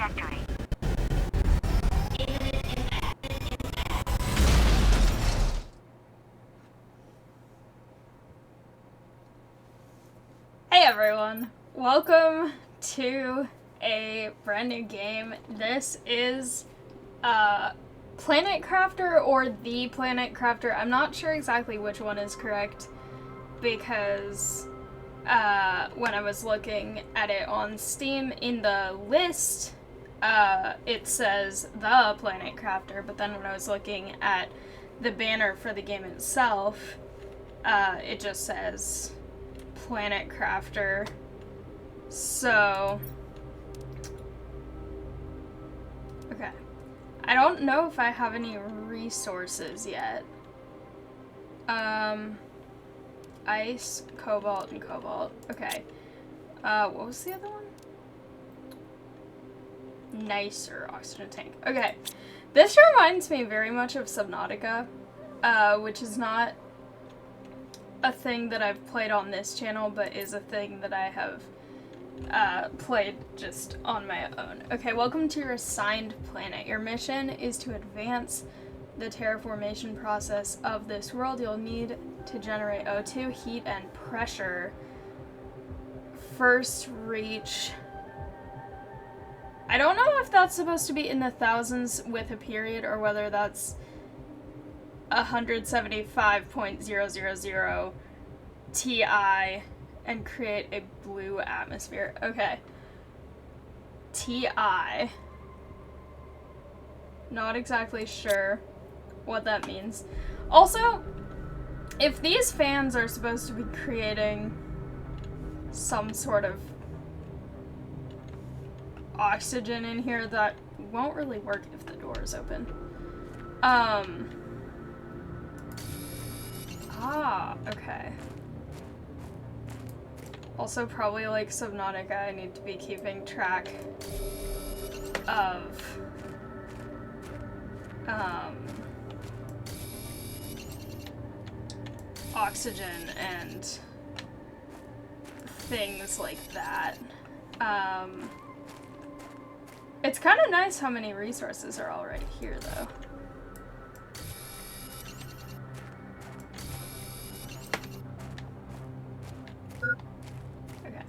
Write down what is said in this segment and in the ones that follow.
trajectory. Hey everyone, welcome to a brand new game. This is Planet Crafter or The Planet Crafter. I'm not sure exactly which one is correct because when I was looking at it on Steam in the list, it says The Planet Crafter, but then when I was looking at the banner for the game itself, it just says Planet Crafter. So, okay. I don't know if I have any resources yet. Ice, cobalt, and cobalt. Okay. What was the other one? Nicer oxygen tank. Okay. This reminds me very much of Subnautica, which is not a thing that I've played on this channel, but is a thing that I have played just on my own. Okay, welcome to your assigned planet. Your mission is to advance the terraformation process of this world. You'll need to generate O2, heat, and pressure. First reach... I don't know if that's supposed to be in the thousands with a period or whether that's 175.000 Ti and create a blue atmosphere. Okay. Ti. Not exactly sure what that means. Also, if these fans are supposed to be creating some sort of oxygen in here, that won't really work if the door is open. Okay. Also, probably like Subnautica, I need to be keeping track of oxygen and things like that. It's kind of nice how many resources are already here, though. Okay.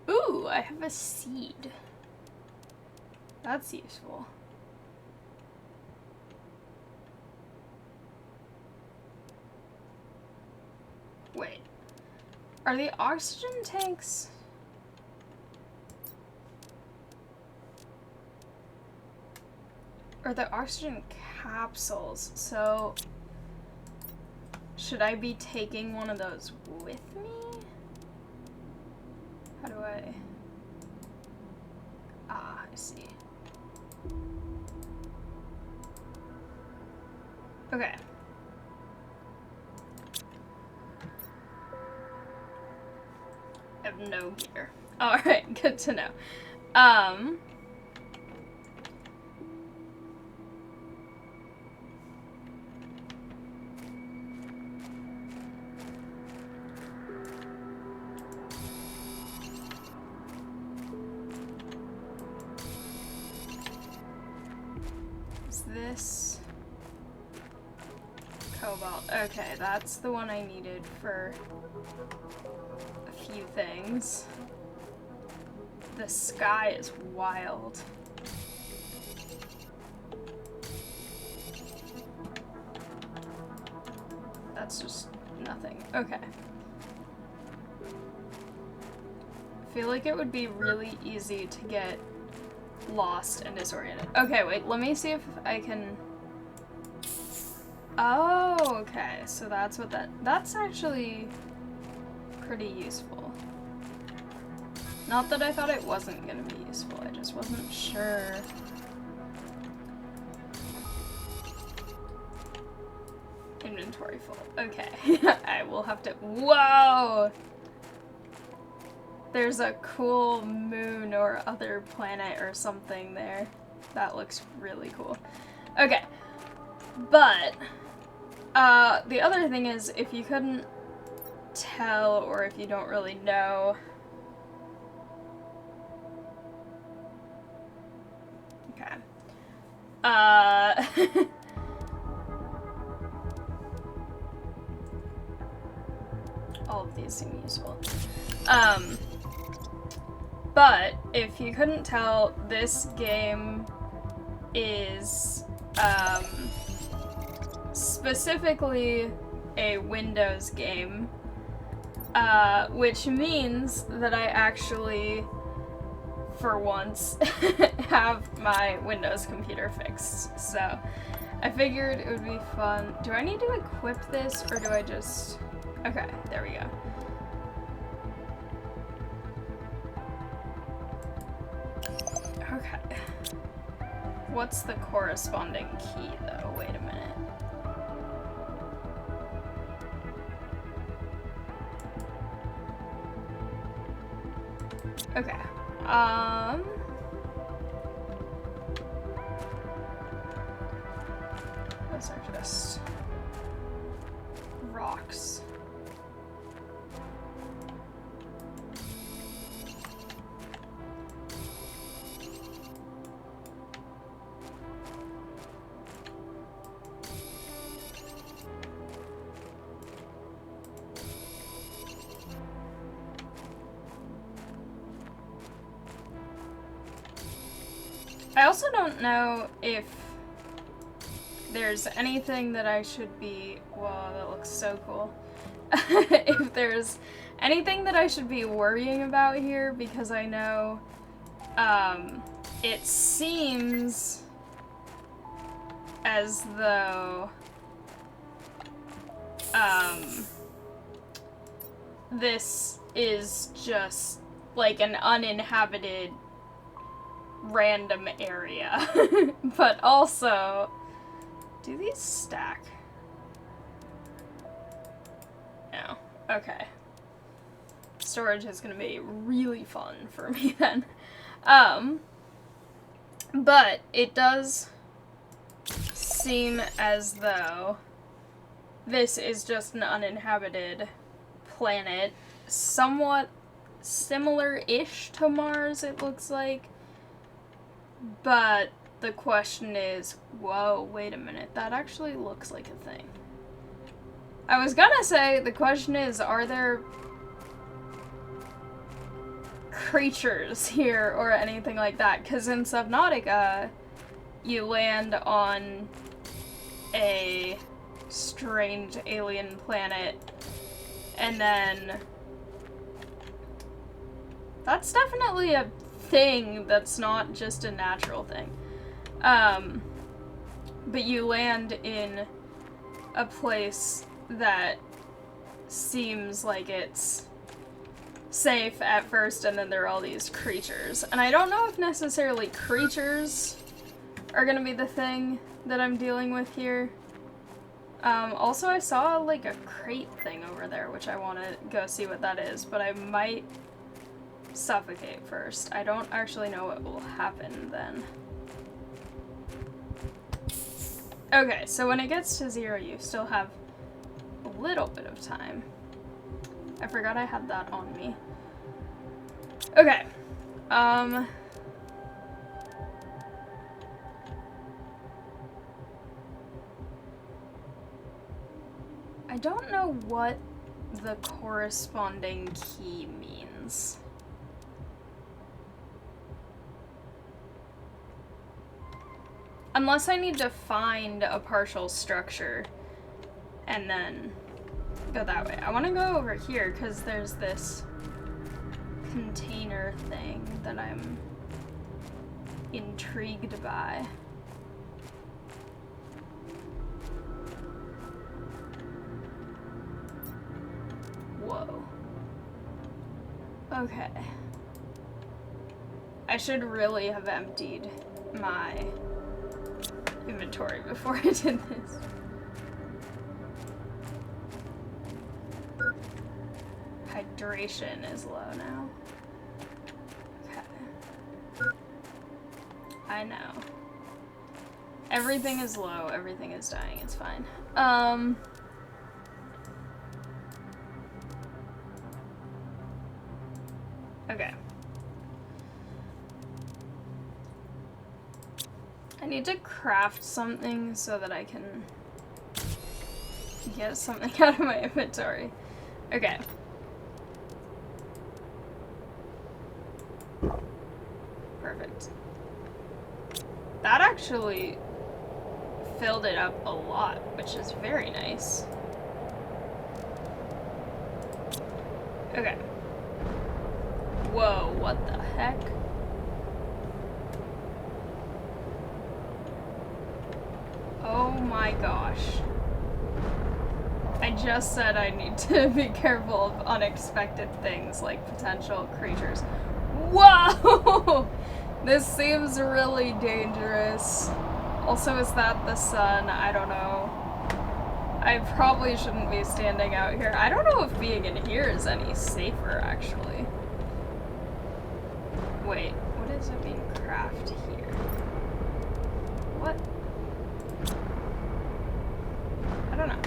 Ooh, I have a seed. That's useful. Wait. Are the oxygen tanks... Or the oxygen capsules, so... Should I be taking one of those with me? How do I... Ah, I see. Okay. I have no gear. Alright, good to know. Is this cobalt? Okay, that's the one I needed for a few things. The sky is wild. That's just nothing. Okay. I feel like it would be really easy to get lost and disoriented. Okay, wait, let me see if I can... Oh, okay, so that's what that's actually pretty useful. Not that I thought it wasn't gonna be useful, I just wasn't sure. Inventory full. Okay. I will have to... Whoa! There's a cool moon or other planet or something there. That looks really cool. Okay. But, the other thing is, if you couldn't tell or if you don't really know. Okay. All of these seem useful. But if you couldn't tell, this game is specifically a Windows game, which means that I actually, for once, have my Windows computer fixed. So I figured it would be fun. Do I need to equip this, or do I just... Okay, there we go. Okay. What's the corresponding key, though? Wait a minute. Okay. Those are just rocks. I also don't know if there's anything that I should be... Whoa, that looks so cool. If there's anything that I should be worrying about here, because I know it seems as though this is just like an uninhabited random area. But also, do these stack? No. Okay. Storage is gonna be really fun for me then. But it does seem as though this is just an uninhabited planet, somewhat similar-ish to Mars, it looks like. But the question is, whoa, wait a minute, that actually looks like a thing. I was gonna say, the question is, are there creatures here or anything like that? Because in Subnautica, you land on a strange alien planet, and then that's definitely a thing that's not just a natural thing. But you land in a place that seems like it's safe at first, and then there are all these creatures. And I don't know if necessarily creatures are gonna be the thing that I'm dealing with here. Also, I saw like a crate thing over there, which I want to go see what that is, but I might suffocate first. I don't actually know what will happen then. Okay, so when it gets to 0, you still have a little bit of time. I forgot I had that on me. Okay. I don't know what the corresponding key means. Unless I need to find a partial structure and then go that way. I want to go over here because there's this container thing that I'm intrigued by. Whoa. Okay. I should really have emptied my inventory before I did this. Hydration is low now. Okay. I know. Everything is low, everything is dying, it's fine. Okay. I need to craft something so that I can get something out of my inventory. Okay. Perfect. That actually filled it up a lot, which is very nice. Okay. Whoa, what the heck? Oh my gosh. I just said I need to be careful of unexpected things like potential creatures. Whoa! This seems really dangerous. Also, is that the sun? I don't know. I probably shouldn't be standing out here. I don't know if being in here is any safer, actually. Wait, what is it being crafted here? What? I don't know.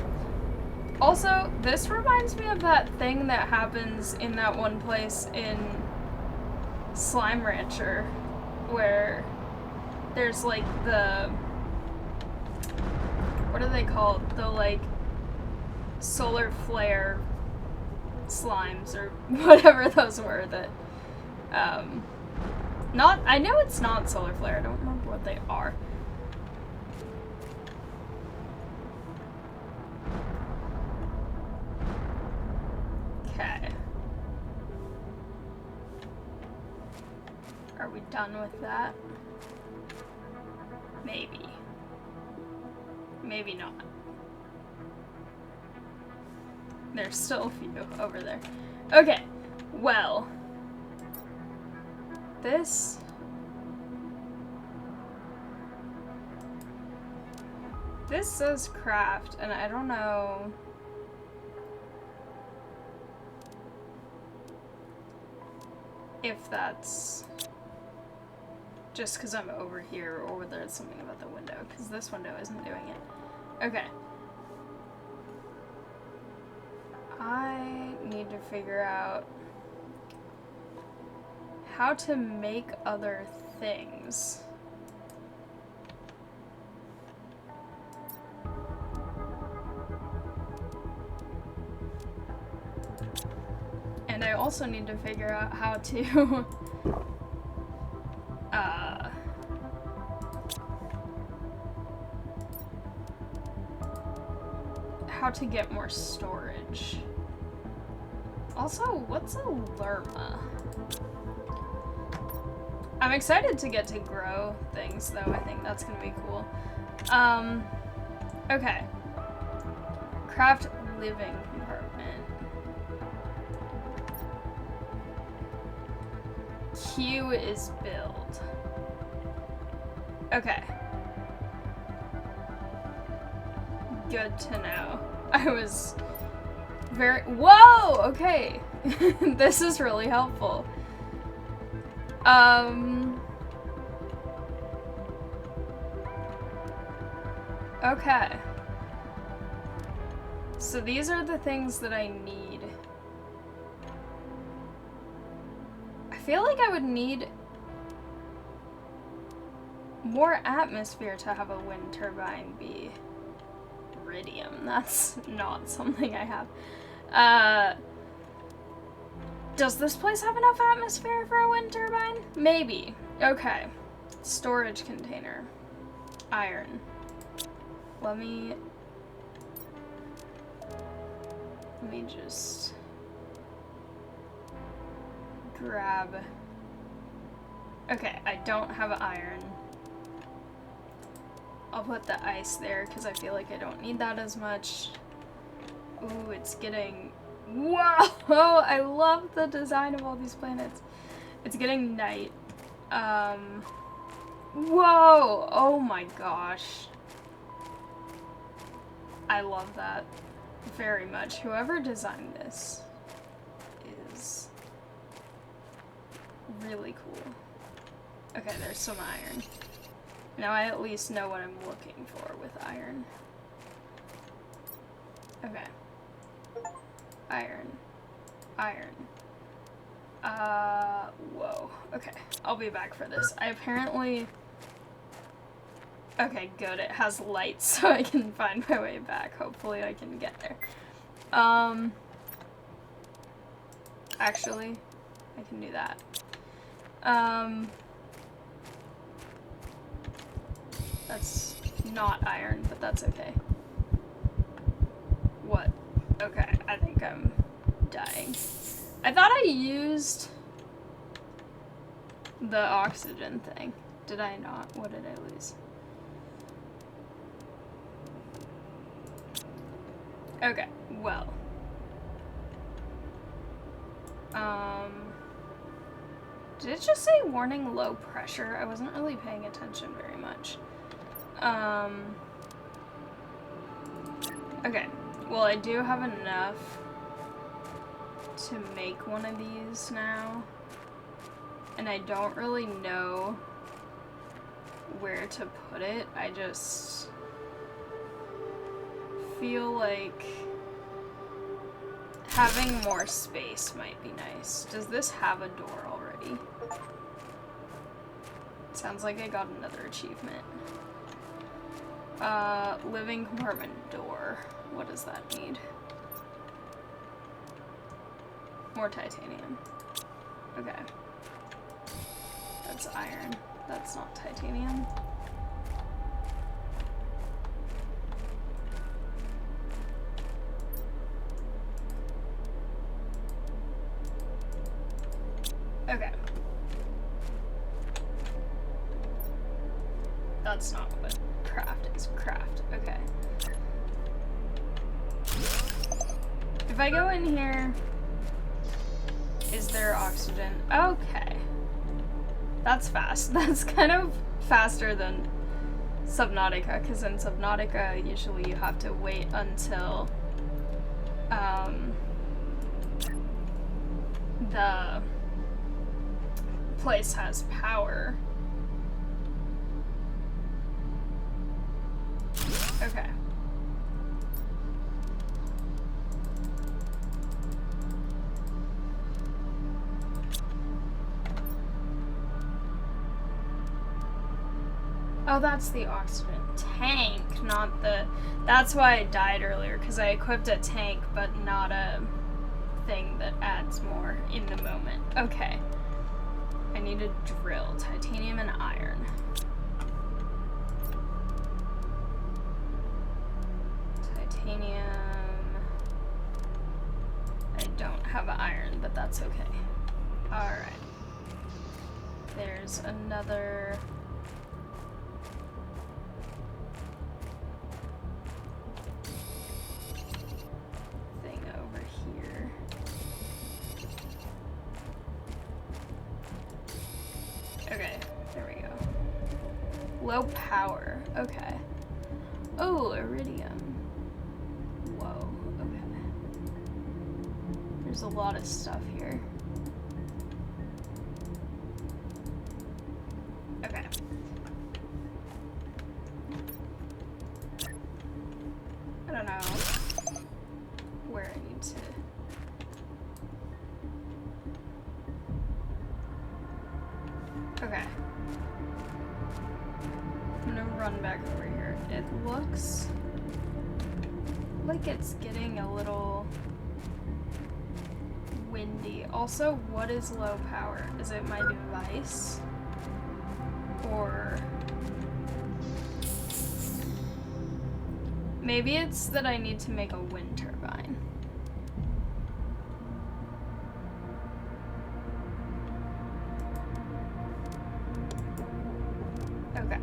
Also, this reminds me of that thing that happens in that one place in Slime Rancher, where there's like the, what are they called? The like solar flare slimes or whatever those were that, not, I know it's not solar flare, I don't remember what they are. Okay. Are we done with that? Maybe. Maybe not. There's still a few over there. Okay, well. This says craft, and I don't know. If that's just because I'm over here or whether it's something about the window, because this window isn't doing it. Okay. I need to figure out how to make other things. And I also need to figure out how to how to get more storage. Also, what's a lerma? I'm excited to get to grow things, though. I think that's gonna be cool. Okay. Craft living compartment. Q is build. Okay. Good to know. I was very— whoa! Okay. This is really helpful. Okay. So these are the things that I need. I feel like I would need more atmosphere to have a wind turbine be iridium. That's not something I have. Does this place have enough atmosphere for a wind turbine? Maybe. Okay. Storage container. Iron. Let me just grab. Okay, I don't have iron. I'll put the ice there because I feel like I don't need that as much. Ooh, it's getting— whoa! I love the design of all these planets. It's getting night. Whoa! Oh my gosh. I love that very much. Whoever designed this is really cool. Okay, there's some iron. Now I at least know what I'm looking for with iron. Okay. Iron. Iron. Whoa. Okay, I'll be back for this. I apparently... Okay, good. It has lights so I can find my way back. Hopefully I can get there. Actually, I can do that. That's not iron, but that's okay. What? Okay, I think I'm dying. I thought I used the oxygen thing. Did I not? What did I lose? Okay, well. Did it just say warning low pressure? I wasn't really paying attention very much. Okay, well I do have enough to make one of these now. And I don't really know where to put it. I just feel like having more space might be nice. Does this have a door already? Sounds like I got another achievement. Living compartment door. What does that need? More titanium. Okay. That's iron. That's not titanium. Okay. That's not what craft is. Craft. Okay. If I go in here, is there oxygen? Okay. That's fast. That's kind of faster than Subnautica, because in Subnautica, usually you have to wait until the place has power. Okay. Oh, that's the oxygen tank, not the... That's why I died earlier, because I equipped a tank, but not a thing that adds more in the moment. Okay. I need a drill. Titanium and iron. Titanium... I don't have iron, but that's okay. Alright. There's another... thing over here. Okay, there we go. Low power, okay. Oh, iridium. Whoa, okay. There's a lot of stuff here. Okay. I don't know where I need to... Okay. I'm gonna run back over here. It looks like it's getting a little windy. Also, what is low power? Is it my device? Or... maybe it's that I need to make a wind turbine. Okay.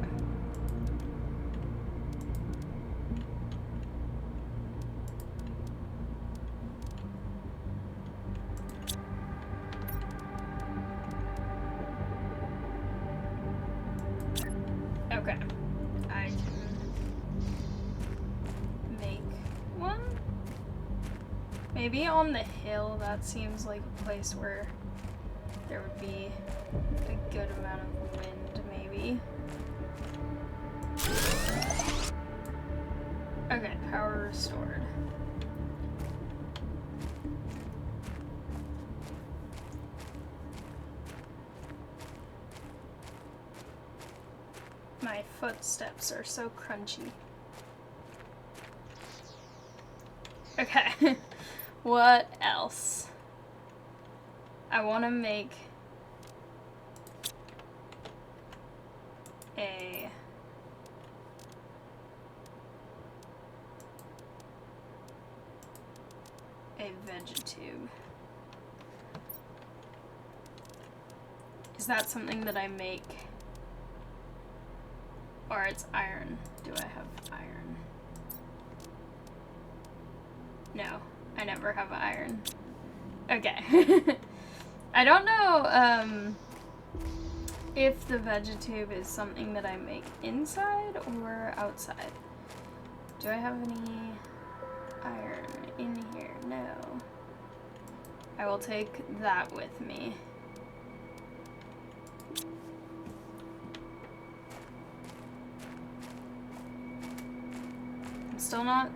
Okay. I can make one? Maybe on the hill, that seems like a place where there would be a good amount of wind, maybe. Okay, power restored. My footsteps are so crunchy. Okay. What else? I want to make a vegetube. Is that something that I make? Or it's iron. Do I have iron? No, I never have iron. Okay. I don't know if the vegetube is something that I make inside or outside. Do I have any iron in here? No. I will take that with me. I'm still not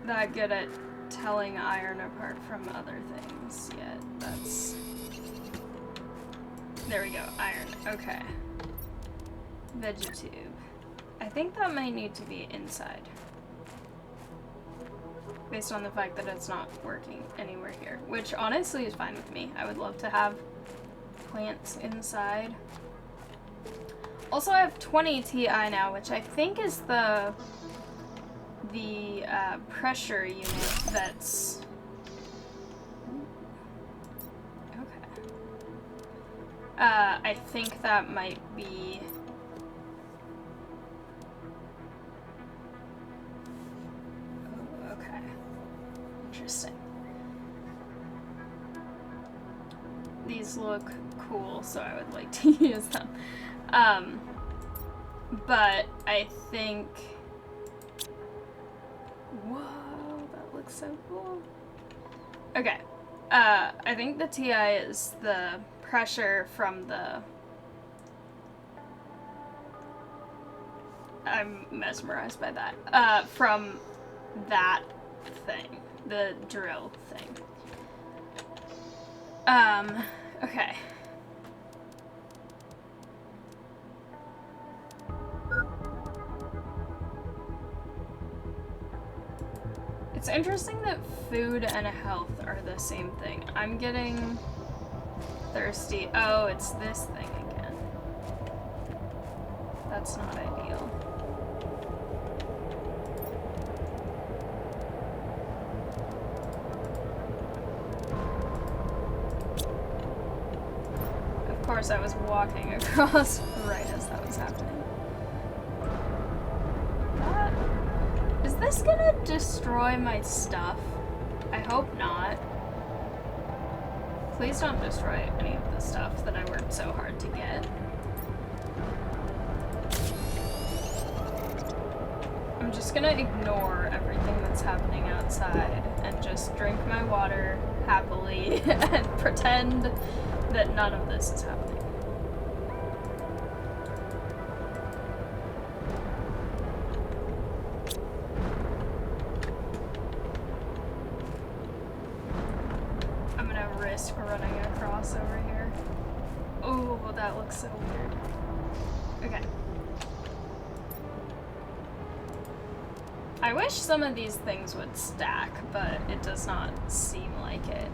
that good at telling iron apart from other things yet. That's... There we go, iron. Okay. Vegetube. I think that might need to be inside. Based on the fact that it's not working anywhere here. Which honestly is fine with me. I would love to have plants inside. Also, I have 20 Ti now, which I think is the pressure unit that's... Okay. I think that might be... Oh, okay. Interesting. These look cool, so I would like to use them. But I think... Whoa, that looks so cool. Okay. I think the TI is the pressure from the... I'm mesmerized by that. From that thing. The drill thing. Okay. It's interesting that food and health are the same thing. I'm getting thirsty. Oh, it's this thing again. That's not ideal. Of course, I was walking across right as that was happening. Is this gonna destroy my stuff? I hope not. Please don't destroy any of the stuff that I worked so hard to get. I'm just gonna ignore everything that's happening outside and just drink my water happily and pretend that none of this is happening. Running across over here. Oh, that looks so weird. Okay. I wish some of these things would stack, but it does not seem like it.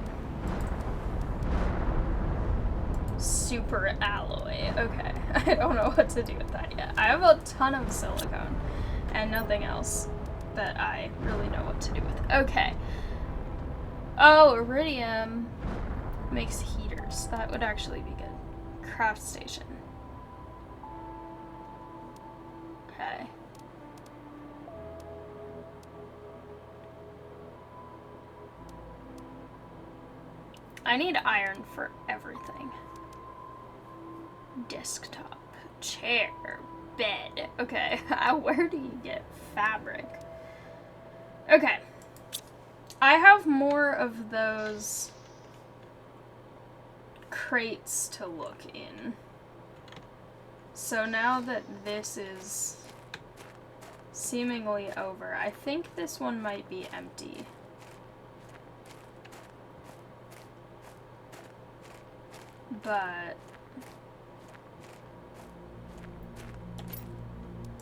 Super alloy. Okay. I don't know what to do with that yet. I have a ton of silicone and nothing else that I really know what to do with. Okay. Oh, iridium. Makes heaters. That would actually be good. Craft station. Okay. I need iron for everything. Desktop, chair, bed. Okay, where do you get fabric? Okay. I have more of those crates to look in. So now that this is seemingly over, I think this one might be empty. But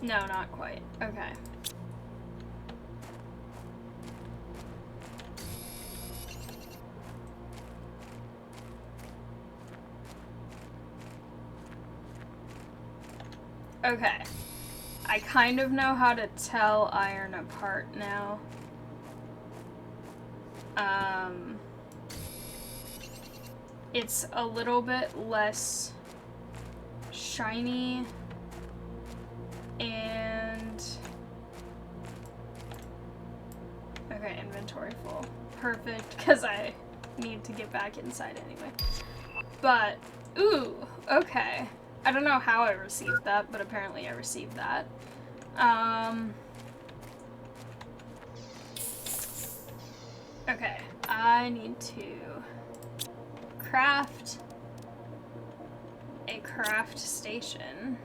No, not quite. Okay. Okay. I kind of know how to tell iron apart now. It's a little bit less shiny and... Okay, inventory full. Perfect, because I need to get back inside anyway. But, ooh, okay. I don't know how I received that, but apparently I received that. Okay, I need to craft a craft station.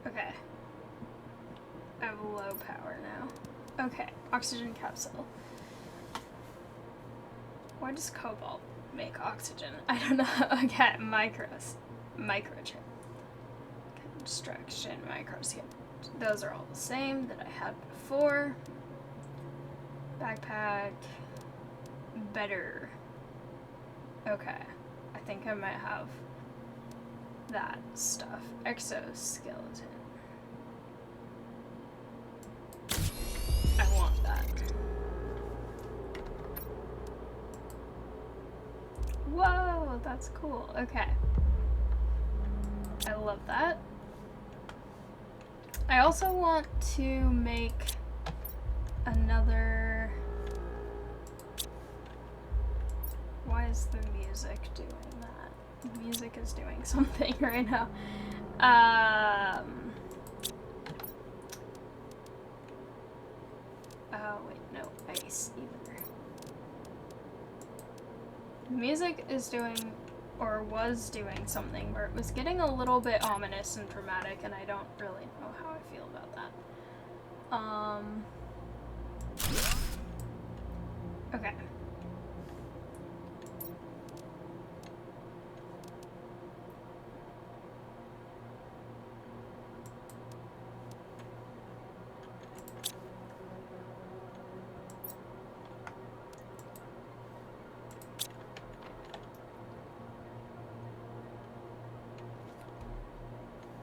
Okay. I have low power now. Okay, oxygen capsule. Why does cobalt make oxygen? I don't know. Okay, microchip. Construction microchip. Those are all the same that I had before. Backpack. Better. Okay. I think I might have that stuff. Exoskeleton. I want that. Whoa, that's cool. Okay. I love that. I also want to make another... Why is the music doing that? The music is doing something right now. Oh, wait, no, ice either. The music is doing, or was doing something where it was getting a little bit ominous and dramatic, and I don't really know how I feel about that. Okay.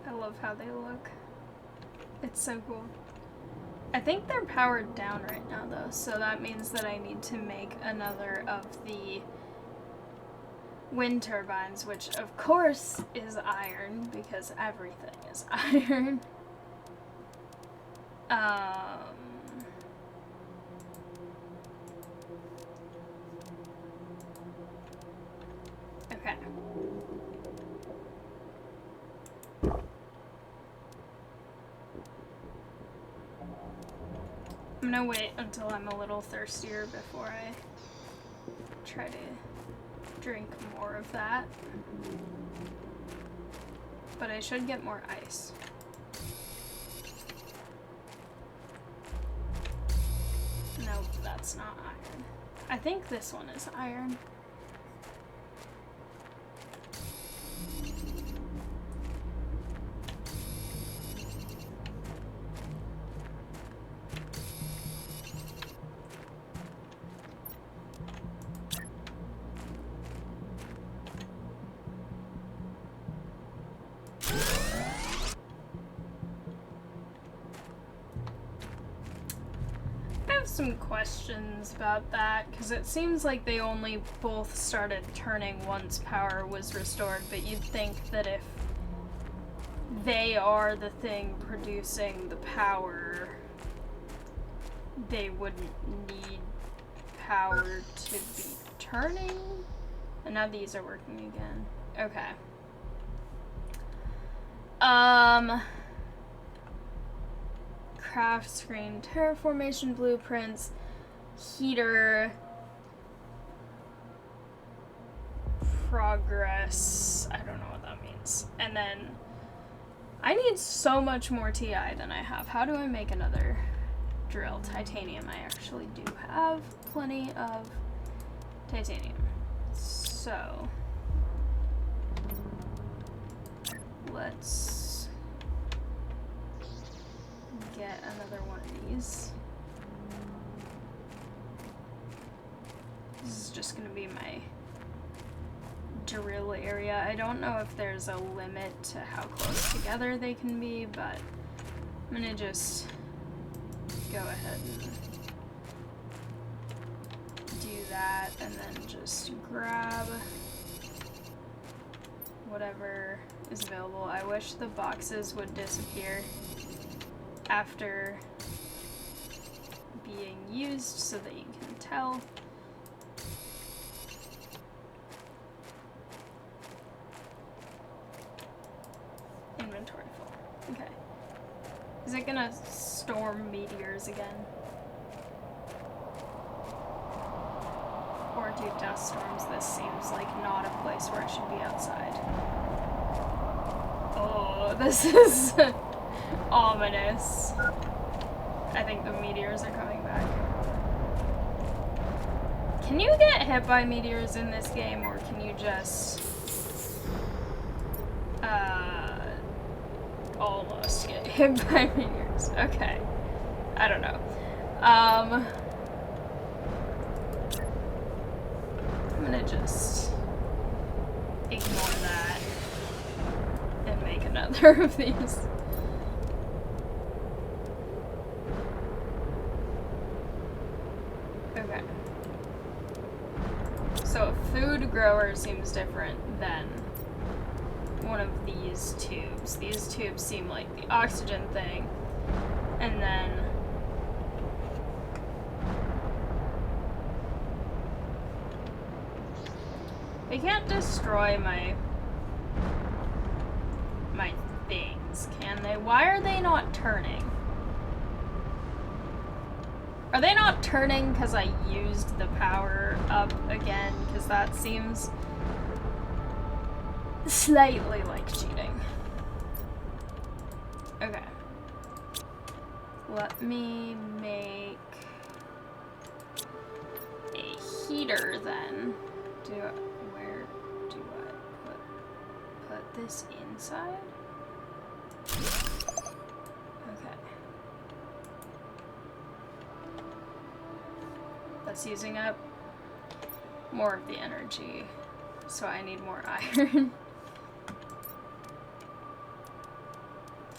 I love how they look. It's so cool. I think they're powered down right now though, so that means that I need to make another of the wind turbines, which of course is iron, because everything is iron. Okay. I'm gonna wait until I'm a little thirstier before I try to drink more of that. But I should get more ice. Nope, that's not iron. I think this one is iron. Some questions about that, because it seems like they only both started turning once power was restored, but you'd think that if they are the thing producing the power, they wouldn't need power to be turning. And now these are working again. Okay. Craft screen, terraformation blueprints, heater, progress, I don't know what that means. And then I need so much more TI than I have. How do I make another drill titanium. I actually do have plenty of titanium. So let's get another one of these. This is just gonna be my drill area. I don't know if there's a limit to how close together they can be, but I'm gonna just go ahead and do that and then just grab whatever is available. I wish the boxes would disappear after being used so that you can tell. Inventory full. Okay. Is it gonna storm meteors again? Or do dust storms? This seems like not a place where I should be outside. Oh, this is ominous. I think the meteors are coming back. Can you get hit by meteors in this game, or can you just almost get hit by meteors? Okay. I don't know. I'm gonna just ignore that and make another of these. Okay. So a food grower seems different than one of these tubes. These tubes seem like the oxygen thing. And then they can't destroy my things, can they? Why are they not turning? Are they not turning because I used the power up again? Because that seems slightly like cheating. Okay. Let me make a heater then. Where do I put this inside? Okay. That's using up more of the energy, so I need more iron.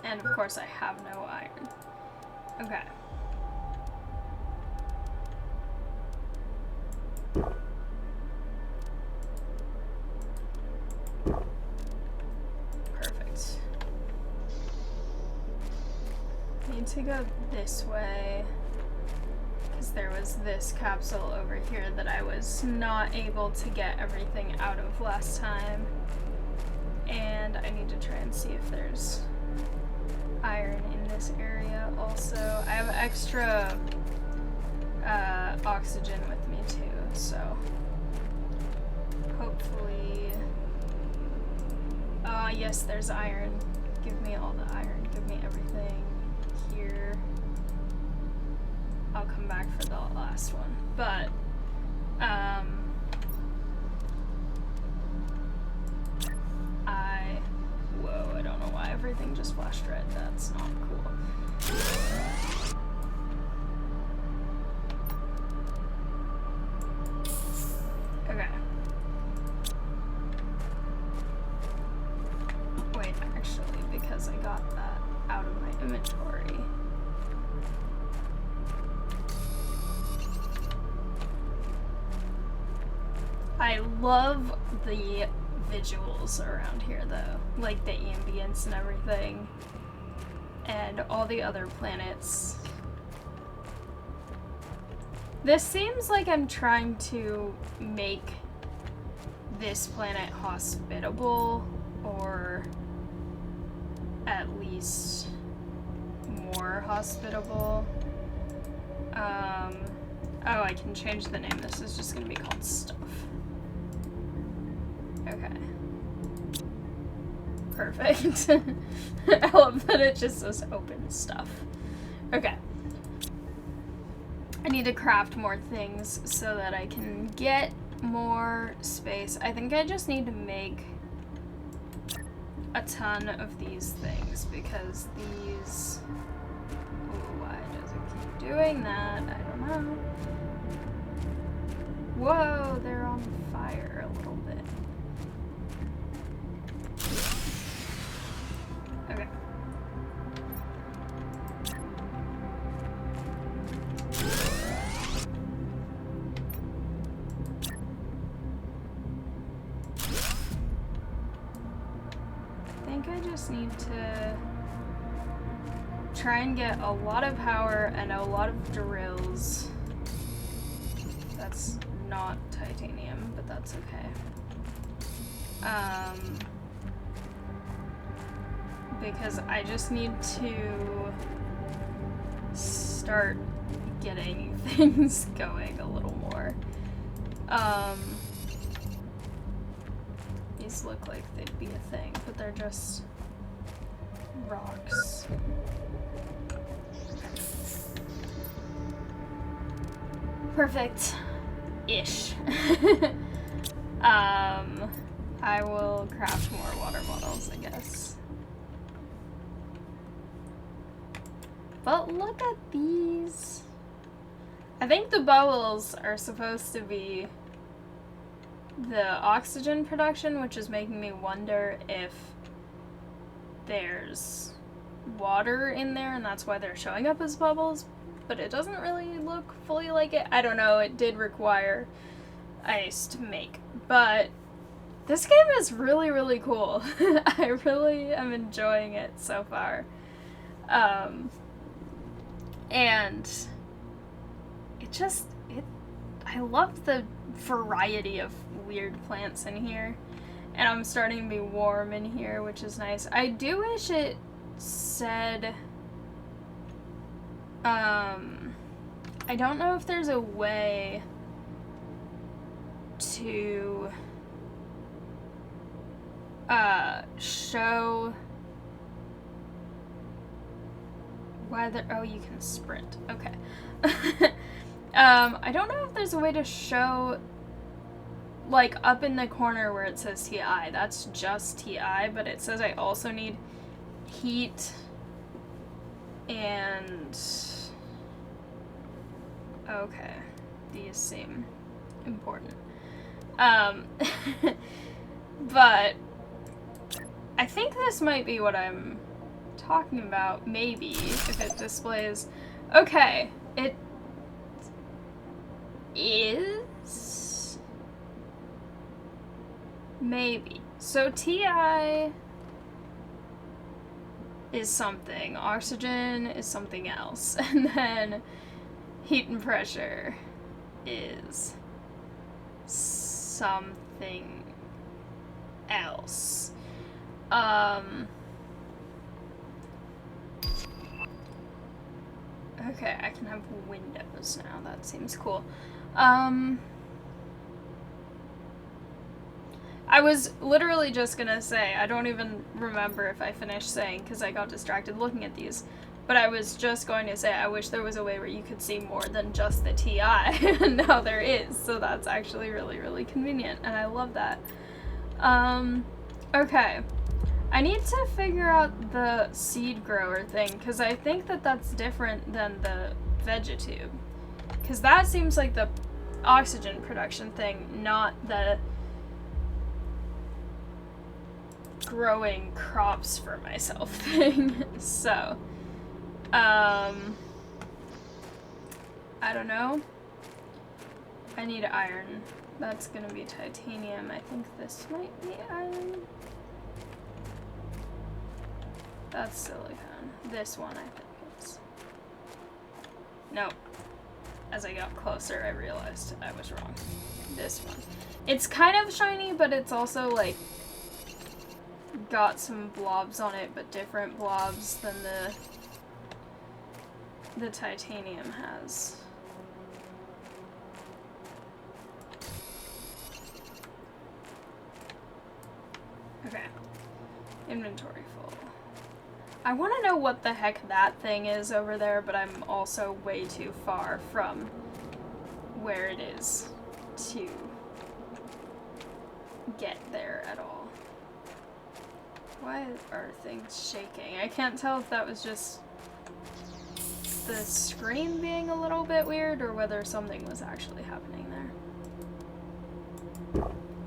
And of course I have no iron. Okay. Perfect. Need to go this way, because there was this capsule over here that I was not able to get everything out of last time. And I need to try and see if there's iron in this area also. I have extra oxygen with me too, so hopefully... yes, there's iron. Give me all the iron. Give me everything here. I'll come back for the last one. But, whoa, I don't know why everything just flashed red. That's not cool. Okay. Wait, actually, because I got that out of my inventory. I love the visuals around here though, like the ambience and everything, and all the other planets. This seems like I'm trying to make this planet hospitable, or at least more hospitable. Oh, I can change the name. This is just gonna be called Stuff. Okay. Perfect. I love that it just says open stuff. Okay. I need to craft more things so that I can get more space. I think I just need to make a ton of these things because these... Ooh, why does it keep doing that? I don't know. Whoa, they're on fire a little bit. Okay. I think I just need to try and get a lot of power and a lot of drills. That's not titanium, but that's okay. Because I just need to start getting things going a little more. These look like they'd be a thing, but they're just rocks. Perfect-ish. I will craft more water bottles, I guess. But look at these. I think the bubbles are supposed to be the oxygen production, which is making me wonder if there's water in there and that's why they're showing up as bubbles, but it doesn't really look fully like it. I don't know, it did require ice to make, but this game is really, really cool. I really am enjoying it so far. And I love the variety of weird plants in here. And I'm starting to be warm in here, which is nice. I do wish it said, I don't know if there's a way to show whether, oh, you can sprint, okay. I don't know if there's a way to show, like, up in the corner where it says TI, that's just TI, but it says I also need heat and, okay, these seem important. But I think this might be what I'm talking about, maybe, if it displays, okay, it is, maybe. So TI is something, oxygen is something else, and then heat and pressure is something else. Okay, I can have windows now, that seems cool. I was literally just gonna say, I don't even remember if I finished saying, because I got distracted looking at these, but I was just going to say, I wish there was a way where you could see more than just the TI, and now there is, so that's actually really, really convenient, and I love that. Okay. I need to figure out the seed grower thing, because I think that that's different than the Vegetube. Because that seems like the oxygen production thing, not the growing crops for myself thing. So, I don't know. I need iron. That's gonna be titanium. I think this might be iron. That's silicone. This one, I think is. Nope. As I got closer, I realized I was wrong. This one. It's kind of shiny, but it's also, like, got some blobs on it, but different blobs than the titanium has. Okay. Inventory full. I want to know what the heck that thing is over there, but I'm also way too far from where it is to get there at all. Why are things shaking? I can't tell if that was just the screen being a little bit weird or whether something was actually happening there.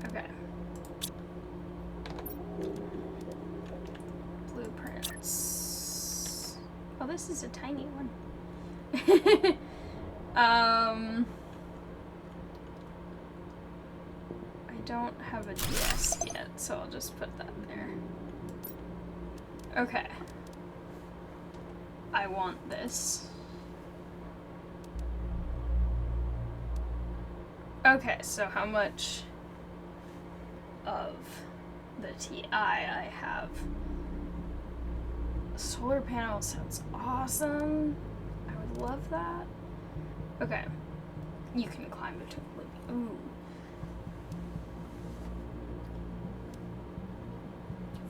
Okay. Blueprints. Oh, this is a tiny one. I don't have a desk yet, so I'll just put that there. Okay. I want this. Okay, so how much of the TI I have? Solar panel sounds awesome. I would love that. Okay. You can climb between. Ooh.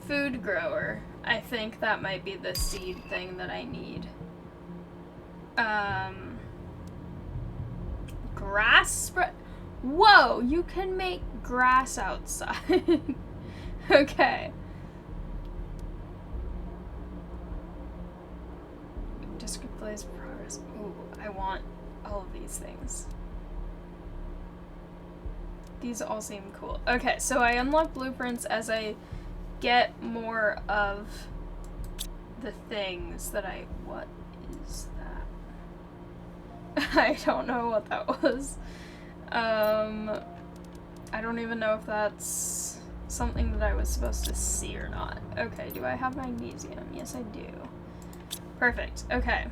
Food grower. I think that might be the seed thing that I need. Grass spread. Whoa, you can make grass outside. Okay. Displays progress. Ooh, I want all of these things. These all seem cool. Okay, so I unlock blueprints as I get more of the things that I... What is that? I don't know what that was. I don't even know if that's something that I was supposed to see or not. Okay, do I have magnesium? Yes, I do. Perfect. Okay.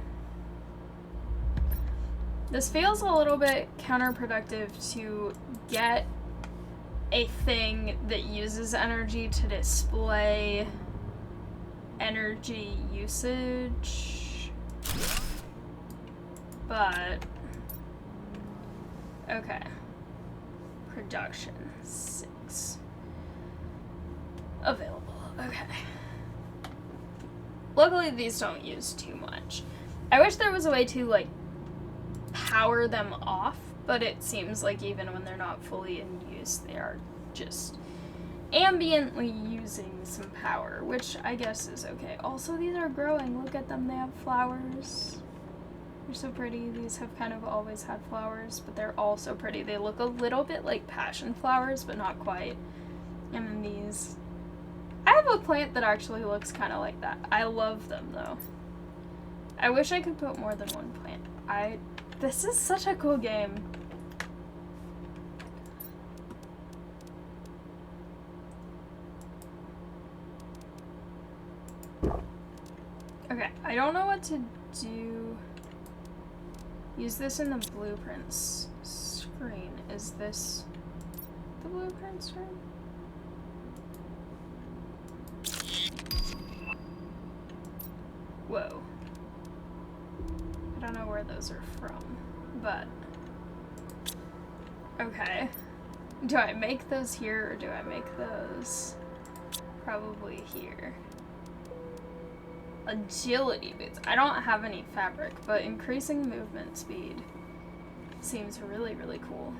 This feels a little bit counterproductive to get a thing that uses energy to display energy usage. But okay. Production 6 available. Okay. Luckily these don't use too much. I wish there was a way to like power them off, but it seems like even when they're not fully in use, they are just ambiently using some power, which I guess is okay. Also, these are growing. Look at them. They have flowers. They're so pretty. These have kind of always had flowers, but they're all so pretty. They look a little bit like passion flowers, but not quite. And then these. I have a plant that actually looks kind of like that. I love them, though. I wish I could put more than one plant. This is such a cool game. Okay, I don't know what to do. Use this in the blueprints screen. Is this the blueprint screen? Whoa. I don't know where those are from, but okay. Do I make those here or do I make those probably here? Agility boots. I don't have any fabric, but increasing movement speed seems really, really cool.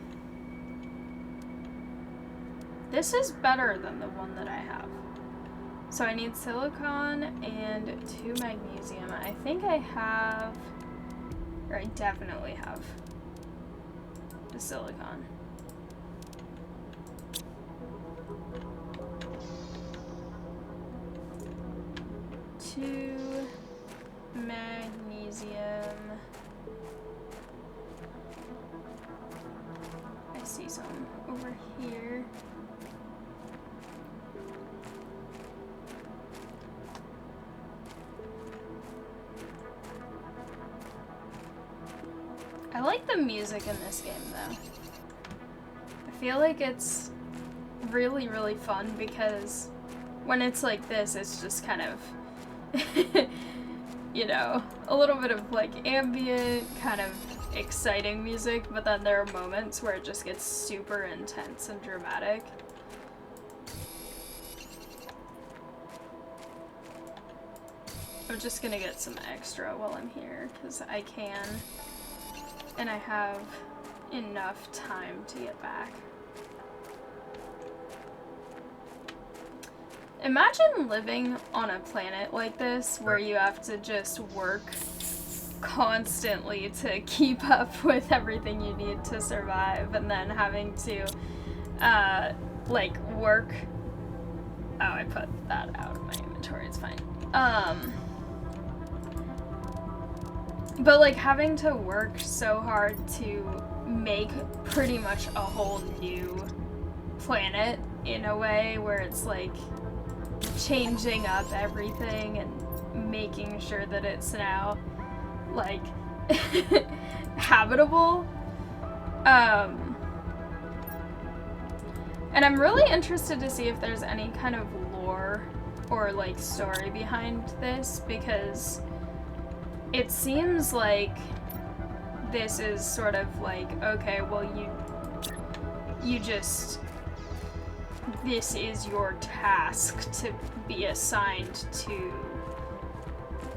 This is better than the one that I have. So I need silicon and 2 magnesium. I think I have, or I definitely have the silicon. Two magnesium. I see some over here. I like the music in this game, though. I feel like it's really, really fun because when it's like this, it's just kind of, you know, a little bit of like ambient, kind of exciting music, but then there are moments where it just gets super intense and dramatic. I'm just gonna get some extra while I'm here, because I can. And I have enough time to get back. Imagine living on a planet like this where you have to just work constantly to keep up with everything you need to survive, and then having to, like, work. Oh, I put that out of my inventory, it's fine. But, like, having to work so hard to make pretty much a whole new planet in a way where it's, like, changing up everything and making sure that it's now, like, habitable. And I'm really interested to see if there's any kind of lore or, like, story behind this, because it seems like this is sort of like, okay, well, you just, this is your task to be assigned to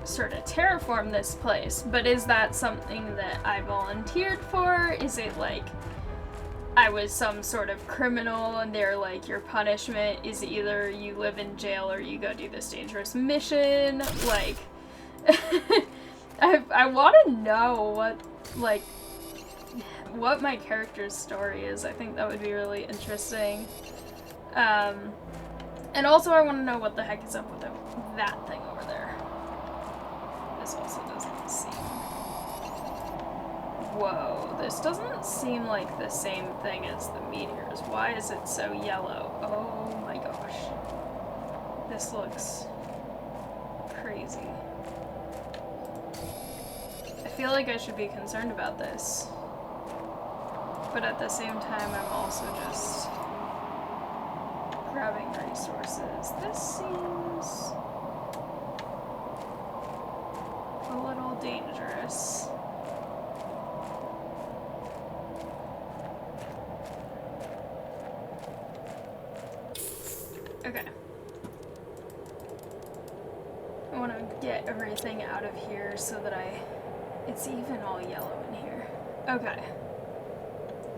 sort of terraform this place, but is that something that I volunteered for? Is it like I was some sort of criminal and they're like, your punishment is either you live in jail or you go do this dangerous mission? Like, I want to know what my character's story is. I think that would be really interesting. And also I want to know what the heck is up with that thing over there. This also doesn't seem... Whoa, this doesn't seem like the same thing as the meteors. Why is it so yellow? Oh my gosh. This looks crazy. I feel like I should be concerned about this. But at the same time, I'm also just grabbing resources. This seems a little dangerous. Okay. I want to get everything out of here so that it's even all yellow in here. Okay.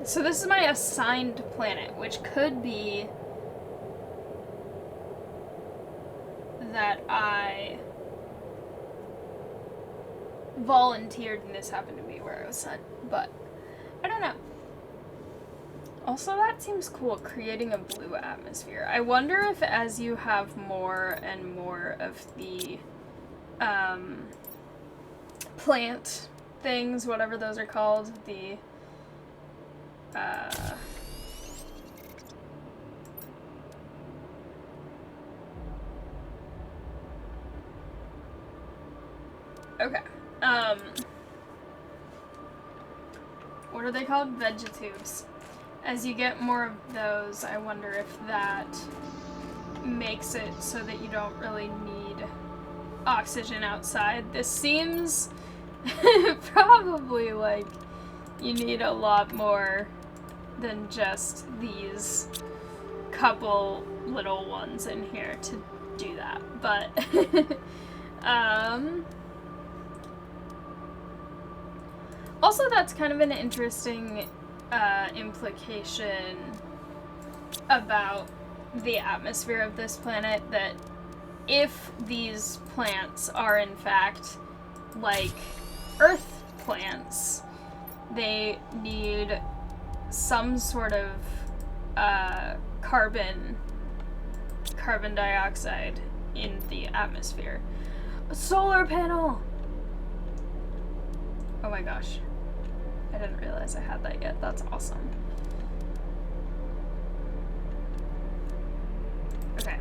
So this is my assigned planet, which could be that I volunteered and this happened to be where I was sent, but I don't know. Also, that seems cool, creating a blue atmosphere. I wonder if as you have more and more of the plant things, whatever those are called, the okay. What are they called? Vegetubes. As you get more of those, I wonder if that makes it so that you don't really need oxygen outside. This seems probably like you need a lot more than just these couple little ones in here to do that, but also that's kind of an interesting implication about the atmosphere of this planet, that if these plants are in fact like Earth plants, they need some sort of carbon dioxide in the atmosphere. A solar panel! Oh my gosh. I didn't realize I had that yet. That's awesome. Okay.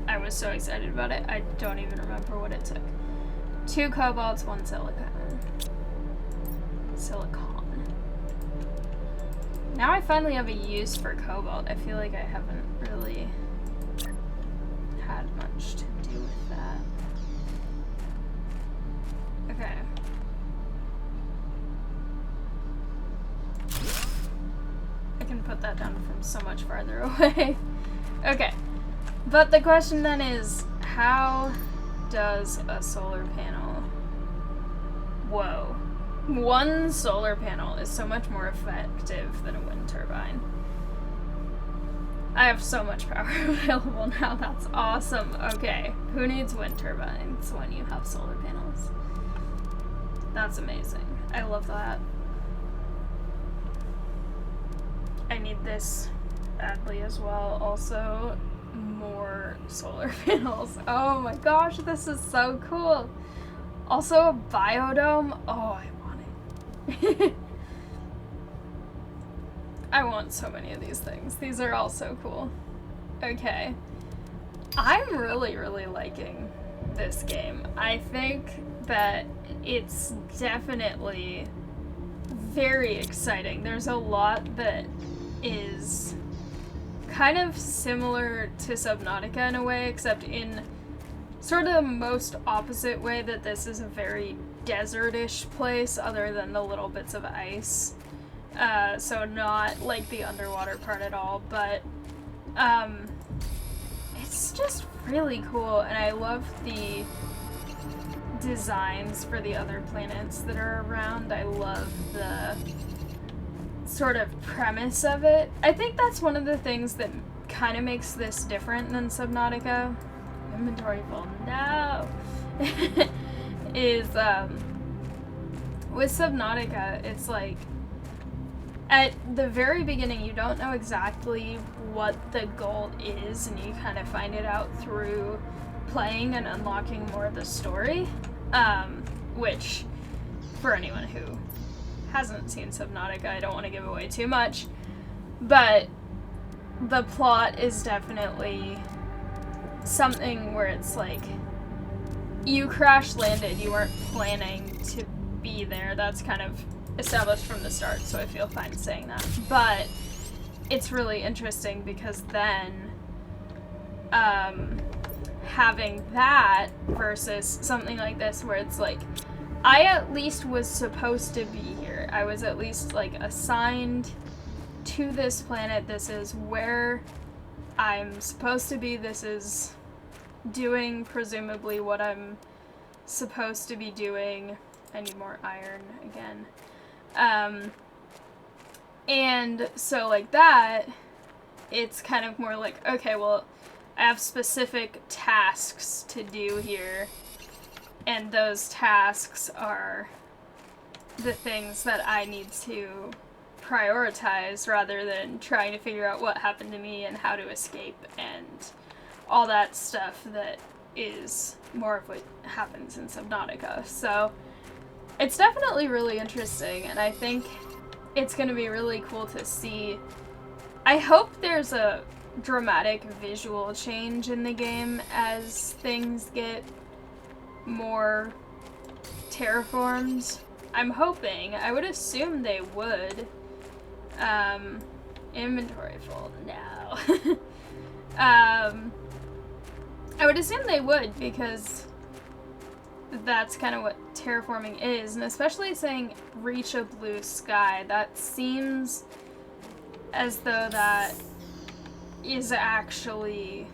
I was so excited about it, I don't even remember what it took. 2 cobalts, 1 silicon. Now I finally have a use for cobalt. I feel like I haven't really had much to do with that. Okay. I can put put that down from so much farther away. Okay. But the question then is, how does a solar panel... Whoa. One solar panel is so much more effective than a wind turbine. I have so much power available now. That's awesome. Okay. Who needs wind turbines when you have solar panels? That's amazing. I love that. I need this badly as well. Also, more solar panels. Oh my gosh, this is so cool. Also, a biodome. Oh, I want it. I want so many of these things. These are all so cool. Okay. I'm really, really liking this game. I think that it's definitely very exciting. There's a lot that is kind of similar to Subnautica in a way, except in sort of the most opposite way, that this is a very desert-ish place other than the little bits of ice. So not like the underwater part at all, but it's just really cool, and I love the designs for the other planets that are around. I love the sort of premise of it. I think that's one of the things that kind of makes this different than Subnautica. Inventory full, no! Is, with Subnautica, it's like, at the very beginning, you don't know exactly what the goal is, and you kind of find it out through playing and unlocking more of the story, which, for anyone who hasn't seen Subnautica, I don't want to give away too much, but the plot is definitely something where it's like, you crash landed, you weren't planning to be there. That's kind of established from the start, so I feel fine saying that. But it's really interesting because then having that versus something like this where it's like, I at least was supposed to be here. I was at least like assigned to this planet. This is where I'm supposed to be. This is doing presumably what I'm supposed to be doing. I need more iron again. And so like that, it's kind of more like, okay, well, I have specific tasks to do here, and those tasks are the things that I need to prioritize rather than trying to figure out what happened to me and how to escape and all that stuff that is more of what happens in Subnautica. So it's definitely really interesting, and I think it's going to be really cool to see. I hope there's a dramatic visual change in the game as things get more terraformed. I'm hoping. I would assume they would. Inventory full. No. I would assume they would, because that's kind of what terraforming is, and especially saying reach a blue sky, that seems as though that is actually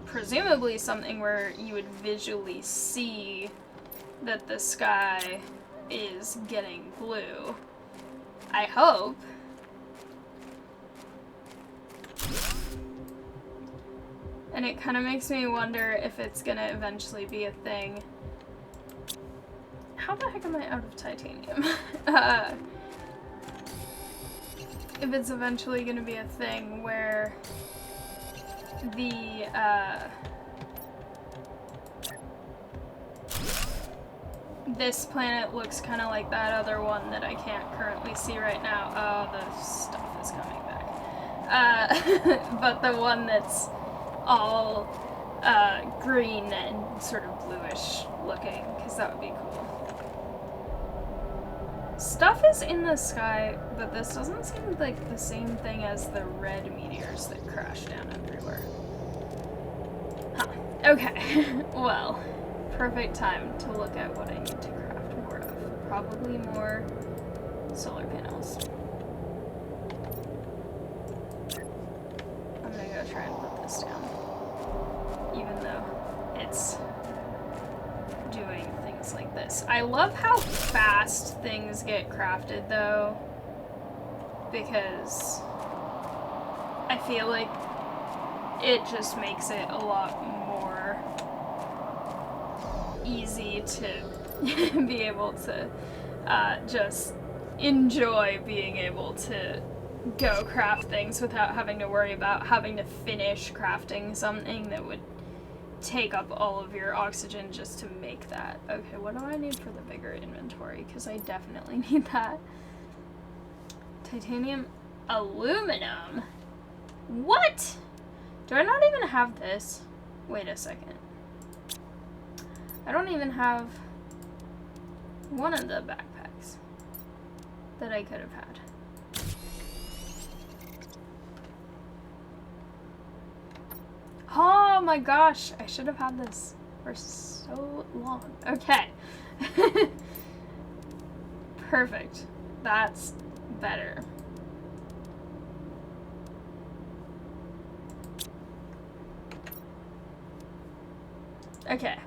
presumably something where you would visually see that the sky is getting blue. I hope. And it kind of makes me wonder if it's gonna eventually be a thing. How the heck am I out of titanium? If it's eventually gonna be a thing where the, this planet looks kind of like that other one that I can't currently see right now. Oh, the stuff is coming back. But the one that's all green and sort of bluish looking, because that would be cool. Stuff is in the sky, but this doesn't seem like the same thing as the red meteors that crash down everywhere. Huh. Okay. Well, perfect time to look at what I need to craft more of. Probably more solar panels. nice. I love how fast things get crafted, though, because I feel like it just makes it a lot more easy to be able to just enjoy being able to go craft things without having to worry about having to finish crafting something that would take up all of your oxygen just to make that. Okay, what do I need for the bigger inventory? Because I definitely need that. Titanium, aluminum? What? Do I not even have this? Wait a second. I don't even have one of the backpacks that I could have had. Oh my gosh, I should have had this for so long. Okay. Perfect. That's better. Okay.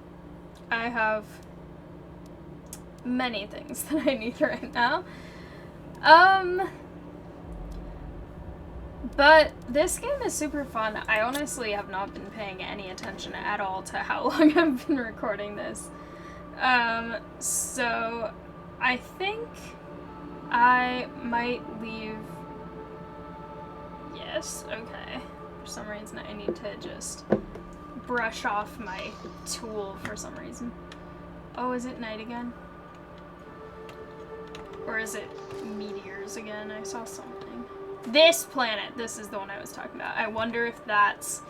I have many things that I need right now. But this game is super fun. I honestly have not been paying any attention at all to how long I've been recording this. So I think I might leave. Yes, okay. For some reason I need to just brush off my tool for some reason. Oh, is it night again? Or is it meteors again? I saw something. This planet! This is the one I was talking about. I wonder if that's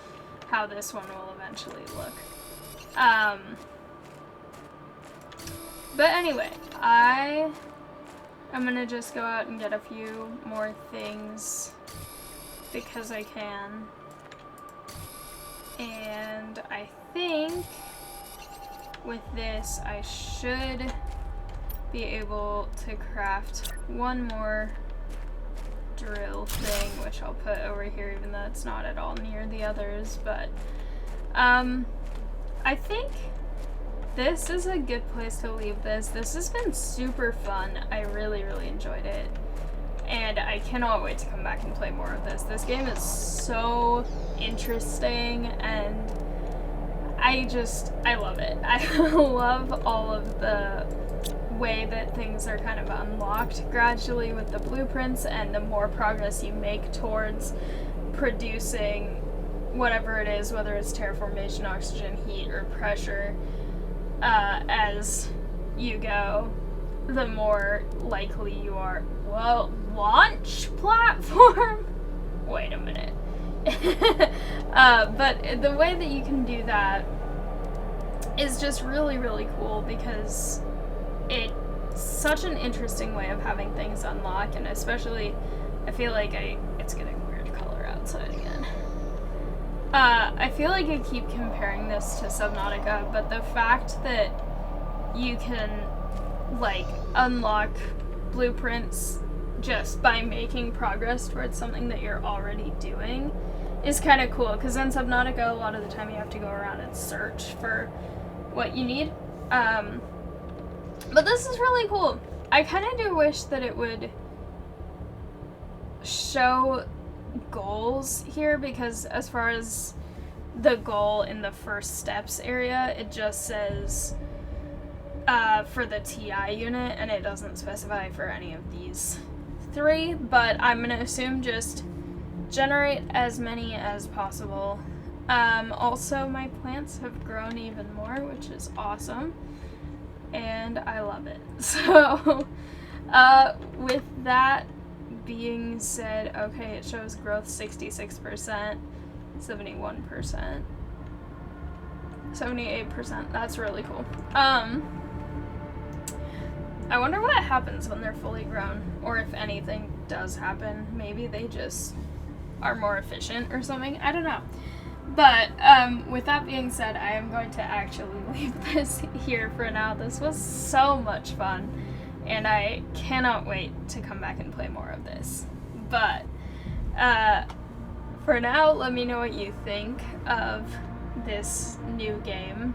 how this one will eventually look. But anyway, I'm gonna just go out and get a few more things because I can. And I think with this I should be able to craft one more drill thing, which I'll put over here even though it's not at all near the others, but I think this is a good place to leave this. This has been super fun. I really, really enjoyed it. And I cannot wait to come back and play more of this. This game is so interesting and I love it. I love all of the way that things are kind of unlocked gradually with the blueprints, and the more progress you make towards producing whatever it is, whether it's terraformation, oxygen, heat, or pressure, as you go, the more likely you are. Well, launch platform? Wait a minute. But the way that you can do that is just really, really cool because it's such an interesting way of having things unlock, and especially, I feel like it's getting weird color outside again. I feel like I keep comparing this to Subnautica, but the fact that you can, like, unlock blueprints just by making progress towards something that you're already doing is kind of cool, because in Subnautica, a lot of the time you have to go around and search for what you need. But this is really cool. I kind of do wish that it would show goals here, because as far as the goal in the first steps area, it just says for the TI unit, and it doesn't specify for any of these three, but I'm gonna assume just generate as many as possible. Also, my plants have grown even more, which is awesome. And I love it. So, with that being said, okay, it shows growth 66%, 71%, 78%. That's really cool. I wonder what happens when they're fully grown, or if anything does happen. Maybe they just are more efficient or something. I don't know. But, with that being said, I am going to actually leave this here for now. This was so much fun, and I cannot wait to come back and play more of this. But, for now, let me know what you think of this new game.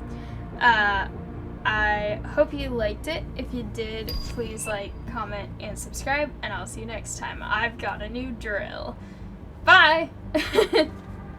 I hope you liked it. If you did, please like, comment, and subscribe, and I'll see you next time. I've got a new drill. Bye!